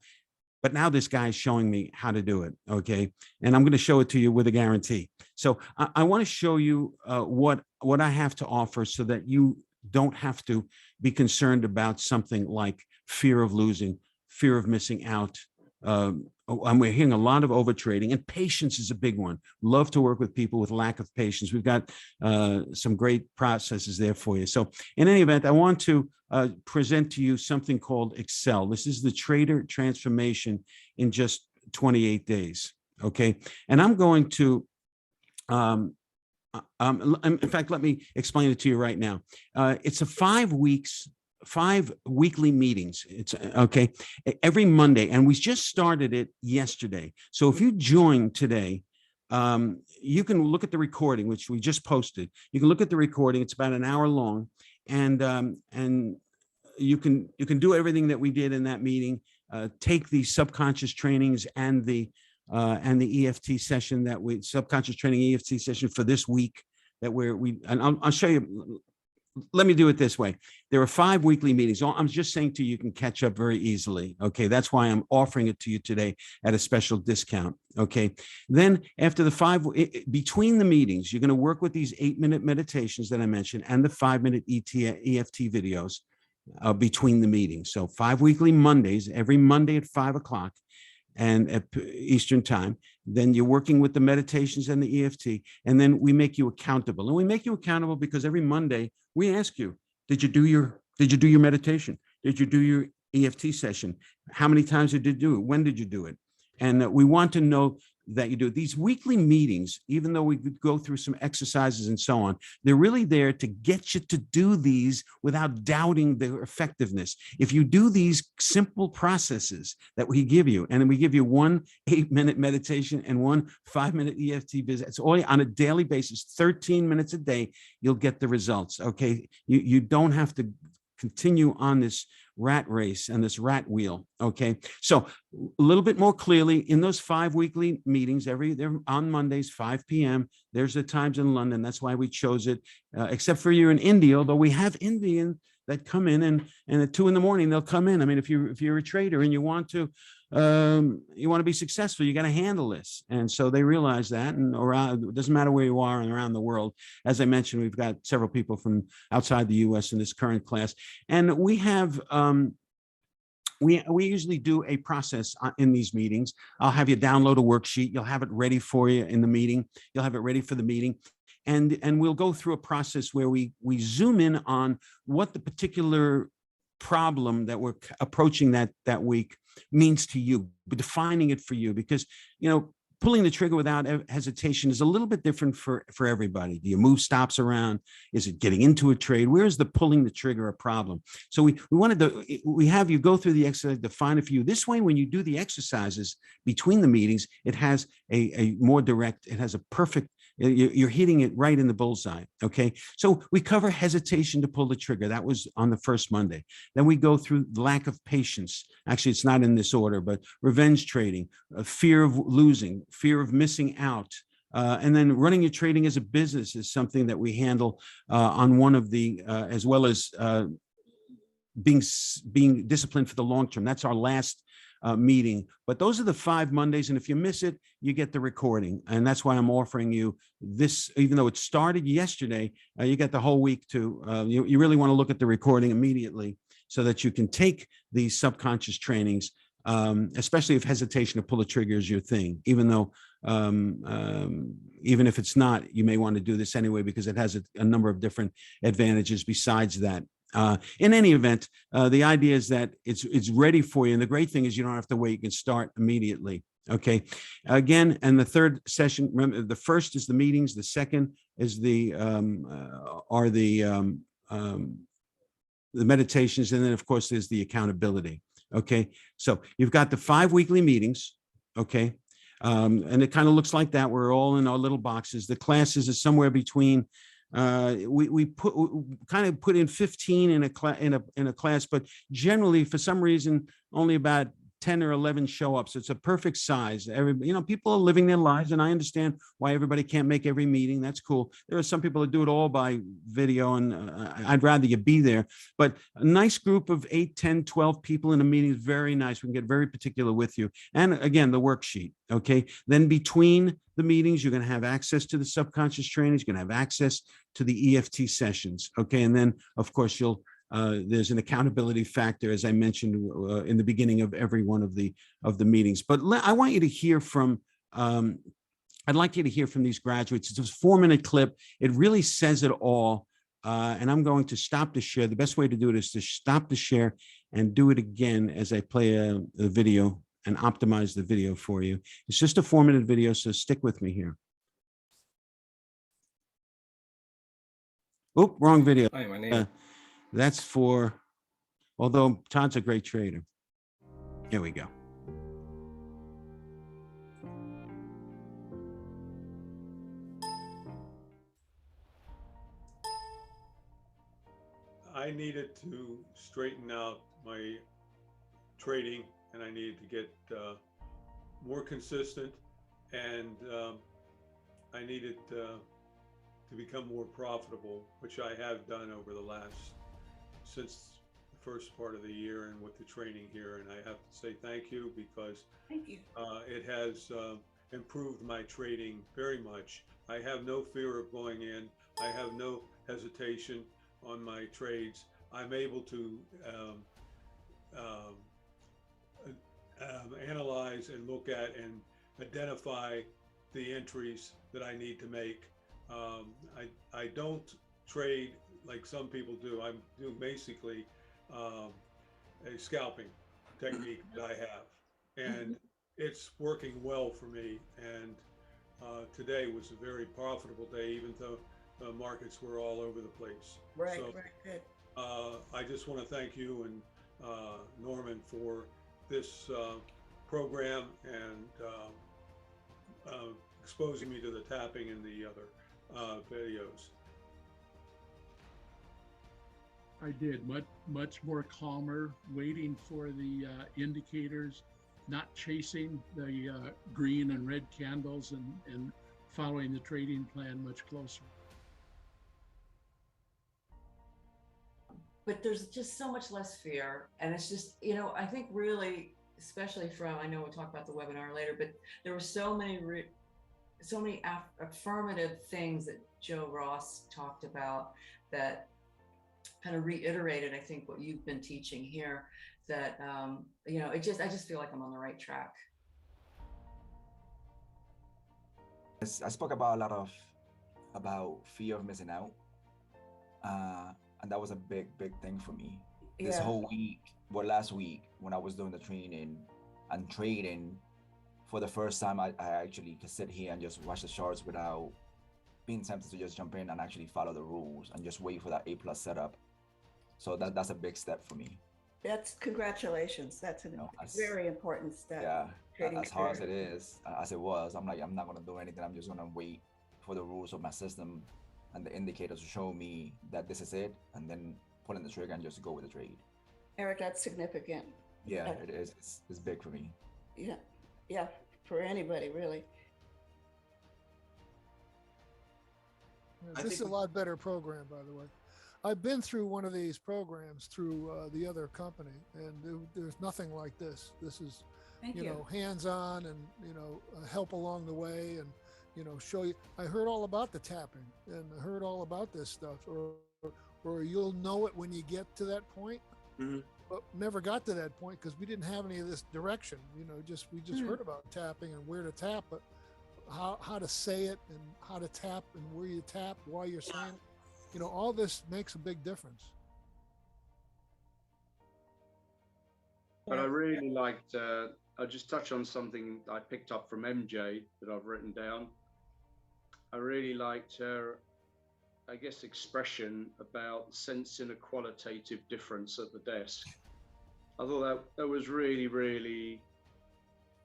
But now this guy's showing me how to do it, okay? And I'm going to show it to you with a guarantee. So I want to show you what I have to offer, so that you don't have to be concerned about something like fear of losing, fear of missing out. And we're hearing a lot of overtrading, and patience is a big one. Love to work with people with lack of patience. We've got some great processes there for you. So in any event, I want to present to you something called Excel. This is the trader transformation in just 28 days. Okay. And I'm going to, in fact, let me explain it to you right now. It's a 5 weekly meetings. It's okay, every Monday, and we just started it yesterday. So if you join today, you can look at the recording, which we just posted. You can look at the recording. It's about an hour long, and you can do everything that we did in that meeting. Take the subconscious trainings and the EFT session subconscious training EFT session for this week that I'll show you. Let me do it this way. There are 5 weekly meetings. I'm just saying to you, you can catch up very easily. Okay. That's why I'm offering it to you today at a special discount. Okay. Then after between the meetings, you're going to work with these 8-minute meditations that I mentioned and the 5-minute EFT videos between the meetings. So 5 weekly Mondays, every Monday at 5 o'clock and at Eastern time. Then you're working with the meditations and the EFT, and then we make you accountable. And we make you accountable because every Monday we ask you, did you do your meditation? Did you do your EFT session? How many times did you do it? When did you do it? And we want to know that you do. These weekly meetings, even though we go through some exercises and so on, they're really there to get you to do these without doubting their effectiveness. If you do these simple processes that we give you, and then we give you 1 8-minute meditation and 1 5-minute EFT visit, it's all on a daily basis, 13 minutes a day, you'll get the results. Okay. You don't have to continue on this rat race and this rat wheel. Okay. So a little bit more clearly, in those 5 weekly meetings, they're on Mondays, 5 p.m. There's the times in London. That's why we chose it, except for you're in India, although we have Indian that come in, and at 2 a.m. they'll come in. I mean, if you're a trader and you want to be successful, you got to handle this. And so they realize that, and around, it doesn't matter where you are and around the world. As I mentioned, we've got several people from outside the US in this current class, and we have we usually do a process in these meetings. I'll have you download a worksheet. You'll have it ready for you in the meeting. You'll have it ready for the meeting. And we'll go through a process where we zoom in on what the particular problem that we're approaching that week means to you, defining it for you, because, pulling the trigger without hesitation is a little bit different for everybody. Do you move stops around? Is it getting into a trade? Where's the pulling the trigger a problem? So we have you go through the exercise, define it for you. This way, when you do the exercises between the meetings, it has a more direct, it has a perfect, you're hitting it right in the bullseye. Okay. So we cover hesitation to pull the trigger. That was on the first Monday. Then we go through lack of patience. Actually, it's not in this order, but revenge trading, fear of losing, fear of missing out. And then running your trading as a business is something that we handle on one of the, as well as being disciplined for the long term. That's our last meeting. But those are the 5 Mondays. And if you miss it, you get the recording. And that's why I'm offering you this, even though it started yesterday, you get the whole week to, you really want to look at the recording immediately so that you can take these subconscious trainings, especially if hesitation to pull a trigger is your thing, even though, even if it's not, you may want to do this anyway, because it has a number of different advantages besides that. In any event, the idea is that it's ready for you. And the great thing is you don't have to wait. You can start immediately. Okay. Again, and the third session, remember, the first is the meetings. The second is the meditations. And then, of course, there's the accountability. Okay. So you've got the 5 weekly meetings. Okay. And it kind of looks like that. We're all in our little boxes. The classes is somewhere between, we kind of put in 15 in a class, but generally for some reason only about 10 or 11 show up. So it's a perfect size. People are living their lives, and I understand why everybody can't make every meeting. That's cool. There are some people that do it all by video, and I'd rather you be there. But a nice group of 8, 10, 12 people in a meeting is very nice. We can get very particular with you. And again, the worksheet. Okay. Then between the meetings, you're going to have access to the subconscious trainings. You're going to have access to the EFT sessions. Okay. And then, of course, there's an accountability factor, as I mentioned in the beginning of every one of the meetings. But I want you to hear from, I'd like you to hear from these graduates. It's a 4-minute clip. It really says it all. And I'm going to stop the share. The best way to do it is to stop the share and do it again as I play a video and optimize the video for you. It's just a 4-minute video, so stick with me here. Oop, wrong video. Hi, my name. That's for, although Todd's a great trader. Here we go. I needed to straighten out my trading, and I needed to get more consistent, and I needed to become more profitable, which I have done over the last, since the first part of the year and with the training here. And I have to say thank you, because it has improved my trading very much. I have no fear of going in. I have no hesitation on my trades. I'm able to analyze and look at and identify the entries that I need to make. I don't trade like some people do. I'm doing basically a scalping technique that I have, and it's working well for me. And today was a very profitable day, even though the markets were all over the place. Right, so, right, good. I just want to thank you and Norman for this program and exposing me to the tapping and the other videos. I did much more calmer, waiting for the indicators, not chasing the green and red candles, and following the trading plan much closer. but there's just so much less fear. And it's just, I think really, especially from, I know we'll talk about the webinar later, but there were so many affirmative things that Joe Ross talked about that kind of reiterated, I think, what you've been teaching here, that, I just feel like I'm on the right track. I spoke about a lot about fear of missing out. And that was a big thing for me. This whole week, last week, when I was doing the training and trading, for the first time, I actually could sit here and just watch the charts without being tempted to just jump in and actually follow the rules and just wait for that A+ setup. So that's a big step for me. That's congratulations. That's a very important step. Yeah, as hard as it is, as it was, I'm like, I'm not gonna do anything. I'm just gonna wait for the rules of my system and the indicators to show me that this is it, and then pulling the trigger and just go with the trade. Eric, that's significant. Yeah, it is. It's big for me. Yeah, for anybody, really. This is a lot better program, by the way. I've been through one of these programs through the other company, and there's nothing like this. This is, hands-on and, help along the way and, show you. I heard all about the tapping and I heard all about this stuff, or you'll know it when you get to that point. Mm-hmm. But never got to that point because we didn't have any of this direction. We just heard about tapping and where to tap, but how to say it and how to tap and where you tap, why you're saying it. All this makes a big difference. But I really liked, I'll just touch on something I picked up from MJ that I've written down. I really liked her, I guess, expression about sensing a qualitative difference at the desk. I thought that was really, really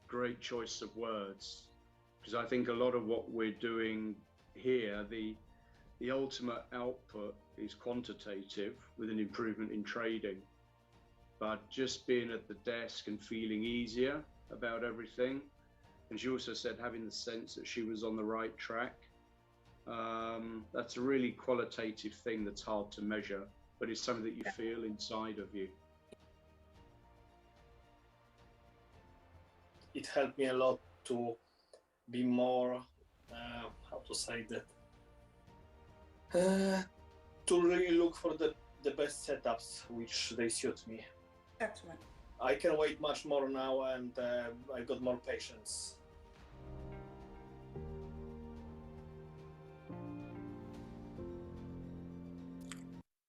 great choice of words, because I think a lot of what we're doing here, the ultimate output is quantitative with an improvement in trading, but just being at the desk and feeling easier about everything. And she also said having the sense that she was on the right track. That's a really qualitative thing that's hard to measure, but it's something that you feel inside of you. It helped me a lot to be more, how to say that, to really look for the best setups which they suit me. Excellent. I can wait much more now, and I got more patience.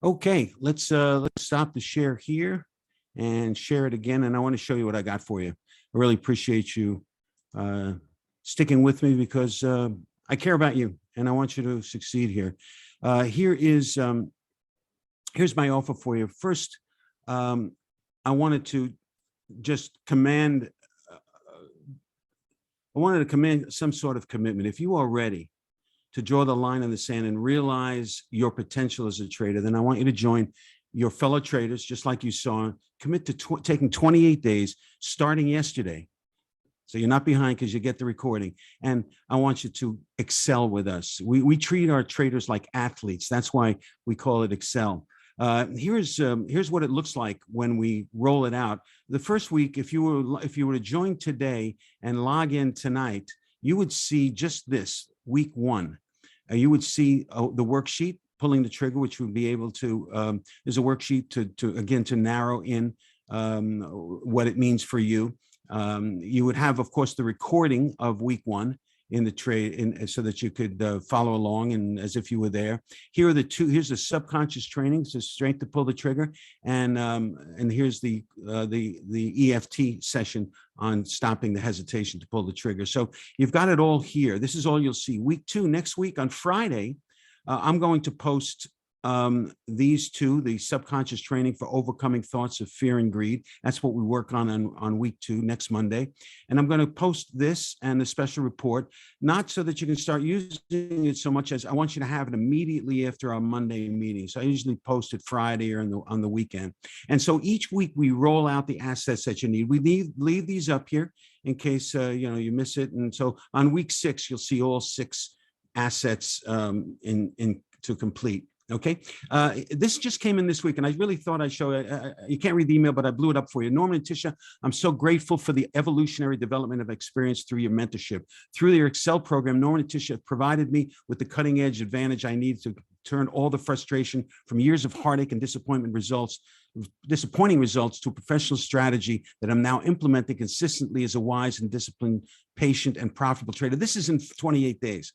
Okay, let's stop the share here and share it again. And I want to show you what I got for you. I really appreciate you sticking with me because I care about you and I want you to succeed here. Here's my offer for you. First, I wanted to just command some sort of commitment. If you are ready to draw the line in the sand and realize your potential as a trader, then I want you to join your fellow traders, just like you saw, commit to taking 28 days starting yesterday. So you're not behind because you get the recording. And I want you to excel with us. We treat our traders like athletes. That's why we call it Excel. Here's what it looks like when we roll it out. The first week, if you were to join today and log in tonight, you would see just this, week one. You would see the worksheet, pulling the trigger, which would be able to, there's a worksheet to narrow in what it means for you. You would have, of course, the recording of week one in the trade, so that you could follow along and as if you were there. Here are the two. Here's the subconscious training, so strength to pull the trigger, and here's the EFT session on stopping the hesitation to pull the trigger. So you've got it all here. This is all you'll see. Week two, next week on Friday, I'm going to post these two, the subconscious training for overcoming thoughts of fear and greed. That's what we work on week two, next Monday. And I'm going to post this and the special report, not so that you can start using it so much as I want you to have it immediately after our Monday meeting. So I usually post it Friday or on the weekend. And so each week we roll out the assets that you need. We leave these up here in case you miss it. And so on week 6, you'll see all 6 assets to complete. Okay, this just came in this week, and I really thought I'd show it. You can't read the email, but I blew it up for you. Norman and Tisha, I'm so grateful for the evolutionary development of experience through your mentorship. Through their Excel program, Norman and Tisha provided me with the cutting edge advantage I need to turn all the frustration from years of heartache and disappointing results to a professional strategy that I'm now implementing consistently as a wise and disciplined, patient, and profitable trader. This is in 28 days,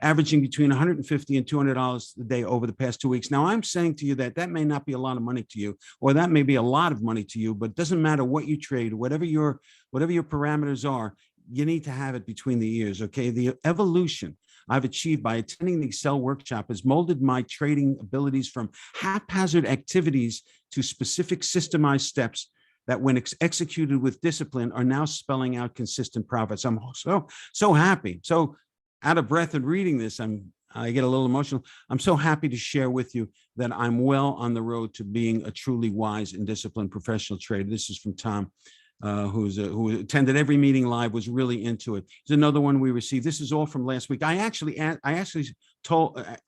averaging between $150 and $200 a day over the past 2 weeks. Now, I'm saying to you that that may not be a lot of money to you, or that may be a lot of money to you, but it doesn't matter what you trade, whatever your parameters are, you need to have it between the ears, okay? The evolution I've achieved by attending the Excel workshop has molded my trading abilities from haphazard activities to specific systemized steps that, when executed with discipline, are now spelling out consistent profits. I'm so happy, so out of breath in reading this. I get a little emotional. I'm so happy to share with you that I'm well on the road to being a truly wise and disciplined professional trader. This is from Tom, who attended every meeting live, was really into it. There's another one we received. This is all from last week. I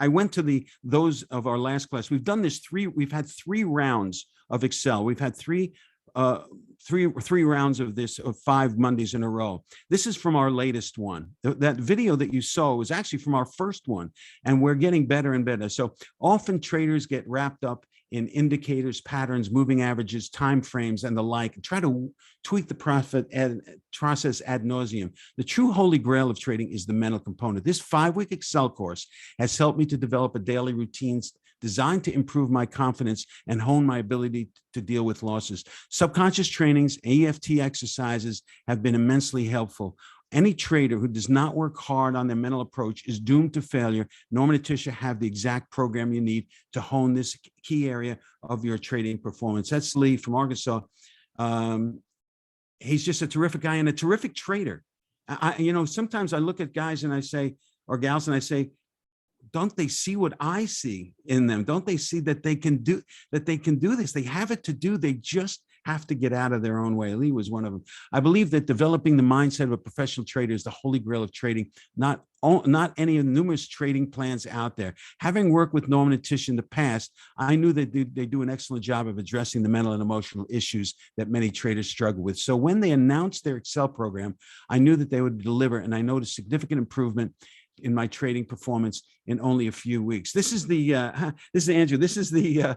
went to those of our last class. We've done this we've had 3 rounds of Excel. We've had three rounds of this, of 5 Mondays in a row. This is from our latest one. That video that you saw was actually from our first one, and we're getting better and better. So often traders get wrapped up in indicators, patterns, moving averages, time frames, and the like, and try to tweak the process ad nauseum. The true holy grail of trading is the mental component. This 5-week Excel course has helped me to develop a daily routines designed to improve my confidence and hone my ability to deal with losses. Subconscious trainings, EFT exercises have been immensely helpful. Any trader who does not work hard on their mental approach is doomed to failure. Norman and Tisha have the exact program you need to hone this key area of your trading performance. That's Lee from Arkansas. He's just a terrific guy and a terrific trader. Sometimes I look at guys and I say, or gals, and I say, don't they see what I see in them? Don't they see that they can do this? They have it to do. They just have to get out of their own way. Lee was one of them. I believe that developing the mindset of a professional trader is the holy grail of trading, not any of the numerous trading plans out there. Having worked with Norman and Tish in the past, I knew that they do an excellent job of addressing the mental and emotional issues that many traders struggle with. So when they announced their Excel program, I knew that they would deliver, and I noticed significant improvement in my trading performance in only a few weeks. This is Andrew. This is the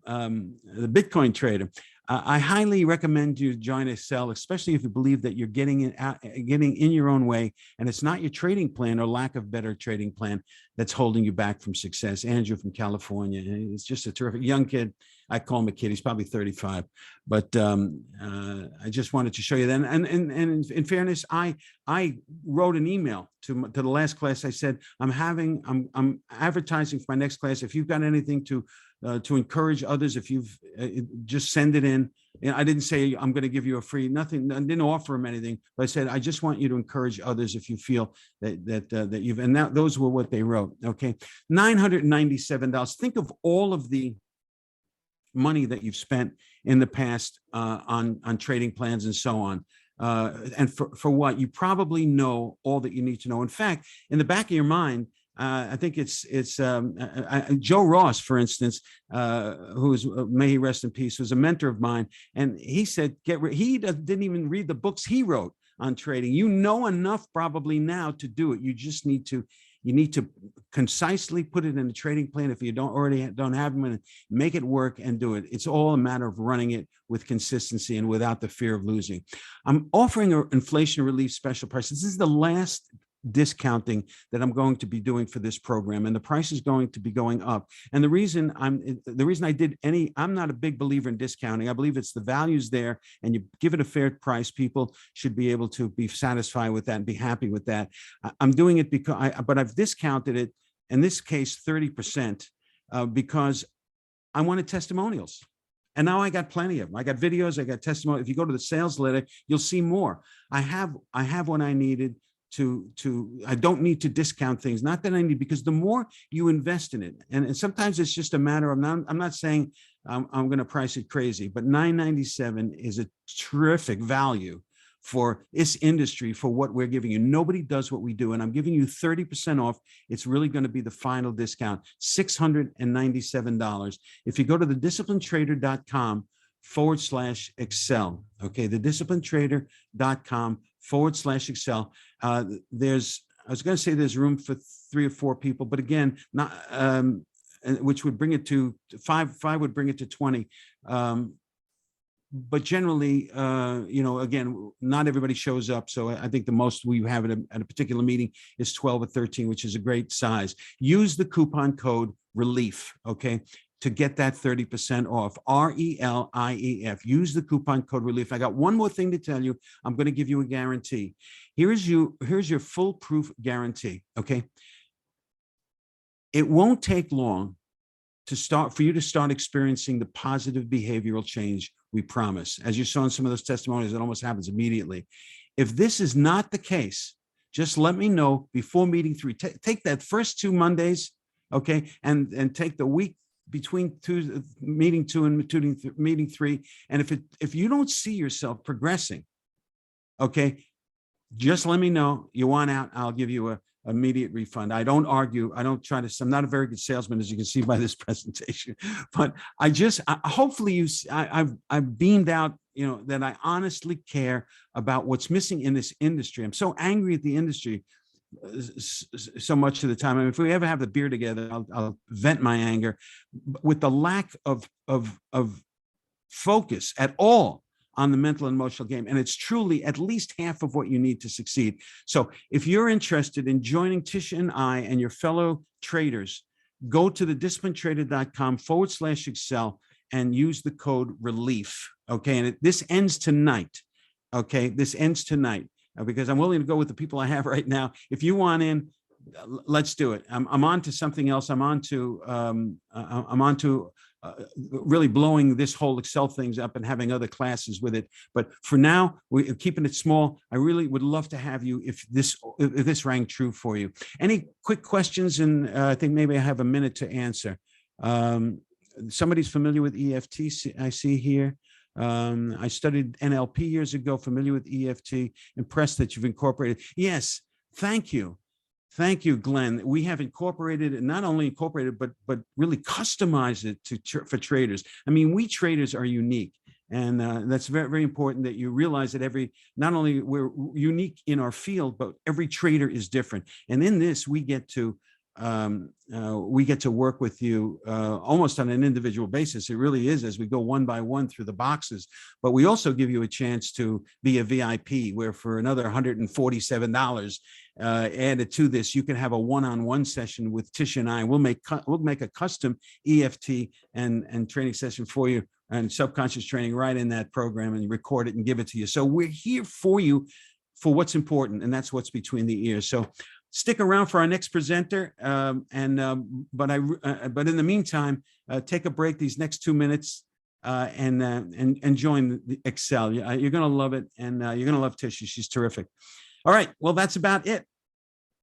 Bitcoin trader. I highly recommend you join Excel, especially if you believe that you're getting in your own way, and it's not your trading plan or lack of better trading plan that's holding you back from success. Andrew from California. It's just a terrific young kid. I call him a kid. He's probably 35, but I just wanted to show you that. And in fairness, I wrote an email to the last class. I said, I'm advertising for my next class. If you've got anything to encourage others, if you've just send it in. And I didn't say I'm going to give you a free nothing. I didn't offer them anything, but I said I just want you to encourage others if you feel that you've. And that those were what they wrote. Okay, $997. Think of all of the money that you've spent in the past on trading plans and so on. And for what? You probably know all that you need to know. In fact, in the back of your mind, I think it's Joe Ross, for instance, who's may he rest in peace, who's a mentor of mine, and he said, he didn't even read the books he wrote on trading. You know enough probably now to do it. You just need to. You need to concisely put it in a trading plan if you don't have them, and make it work and do it. It's all a matter of running it with consistency and without the fear of losing. I'm offering an inflation relief special price. This is the last discounting that I'm going to be doing for this program, and the price is going to be going up. And the reason I'm not a big believer in discounting. I believe it's the values there, and you give it a fair price. People should be able to be satisfied with that and be happy with that. I'm doing it because but I've discounted it in this case 30% because I wanted testimonials. And now I got plenty of them. I got videos, I got testimonials. If you go to the sales letter, you'll see more. I have what I needed I don't need to discount things. Not that I need, because the more you invest in it, and sometimes it's just a matter of, I'm not saying I'm going to price it crazy, but $997 is a terrific value for this industry, for what we're giving you. Nobody does what we do. And I'm giving you 30% off. It's really going to be the final discount, $697. If you go to thedisciplinetrader.com/excel, okay, thedisciplinetrader.com/excel. I was going to say there's room for 3 or 4 people, but again, not, which would bring it to 5 would bring it to 20. But generally, again, not everybody shows up. So I think the most we have at a particular meeting is 12 or 13, which is a great size. Use the coupon code RELIEF, okay, to get that 30% off, RELIEF. Use the coupon code RELIEF. I got one more thing to tell you. I'm going to give you a guarantee. Here's your foolproof guarantee, okay? It won't take long for you to start experiencing the positive behavioral change we promise. As you saw in some of those testimonies, it almost happens immediately. If this is not the case, just let me know before meeting 3. Take that first 2 Mondays, okay, and take the week between meeting 2 and meeting 3. And if you don't see yourself progressing, okay, just let me know. You want out, I'll give you a immediate refund. I don't argue. I don't try to, I'm not a very good salesman, as you can see by this presentation, but hopefully I've beamed out, that I honestly care about what's missing in this industry. I'm so angry at the industry so much of the time. I mean, if we ever have the beer together, I'll vent my anger with the lack of focus at all on the mental and emotional game. And it's truly at least half of what you need to succeed. So if you're interested in joining Tisha and I and your fellow traders, go to thedisciplinetrader.com/excel and use the code RELIEF. Okay. And this ends tonight. Okay. This ends tonight because I'm willing to go with the people I have right now. If you want in, let's do it. I'm on to something else. I'm on to really blowing this whole Excel things up and having other classes with it. But for now, we're keeping it small. I really would love to have you if this rang true for you. Any quick questions? And I think maybe I have a minute to answer. Somebody's familiar with EFT, I see here. I studied NLP years ago, familiar with EFT, impressed that you've incorporated. Yes, thank you. Thank you, Glenn. We have incorporated it, not only incorporated, but really customized it for traders. I mean, we traders are unique. And that's very, very important that you realize that not only we're unique in our field, but every trader is different. And in this, we get to work with you almost on an individual basis. It really is, as we go one by one through the boxes. But we also give you a chance to be a VIP, where for another $147 added to this, you can have a one-on-one session with Tisha and I. We'll make a custom EFT and training session for you, and subconscious training right in that program, and record it and give it to you. So we're here for you for what's important, and that's what's between the ears. So stick around for our next presenter, but in the meantime, take a break these next 2 minutes and join the Excel. You're going to love it, and you're going to love Tisha. She's terrific. All right, well, that's about it.